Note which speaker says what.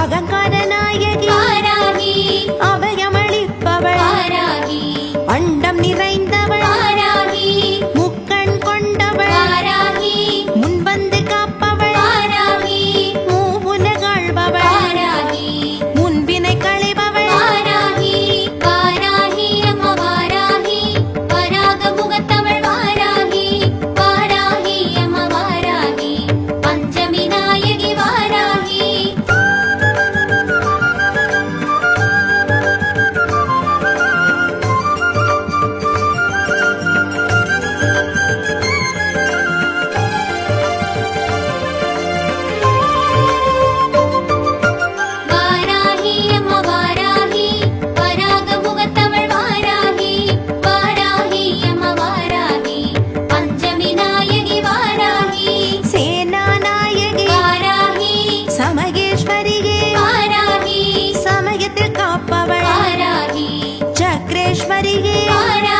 Speaker 1: அகங்கார நாயகி
Speaker 2: வாராகி,
Speaker 1: அபயமளிப்பவள்
Speaker 2: வாராகி,
Speaker 1: அண்டம் நிறைந்தவள்
Speaker 2: வாராகி,
Speaker 1: முக்கண் கொண்டவள்
Speaker 2: வாராகி,
Speaker 1: முன்வந்து காப்பவள்
Speaker 2: வாராகி,
Speaker 1: மூவுலகாள்பவள்
Speaker 2: வாராகி,
Speaker 1: முன்பினை களைபவள்
Speaker 2: வாராகி, வாராகி அம்மா வாராகி, வராக முகத்தவள் வாராகி, வாராகி அம்மா வாராகி, பஞ்சமி நாயகி வாராகி. வாராகி அம்மா வாராகி, வராக முகத்தவள் வாராகி, வாராகி அம்மா வாராகி, பஞ்சமி நாயகி வாராகி,
Speaker 1: சேனா நாயகி
Speaker 2: வாராகி,
Speaker 1: சமகேஸ்வரியே
Speaker 2: வாராகி,
Speaker 1: சமயத்தில் காப்பவள்
Speaker 2: வாராகி,
Speaker 1: சக்ரேஸ்வரியே
Speaker 2: வாராகி.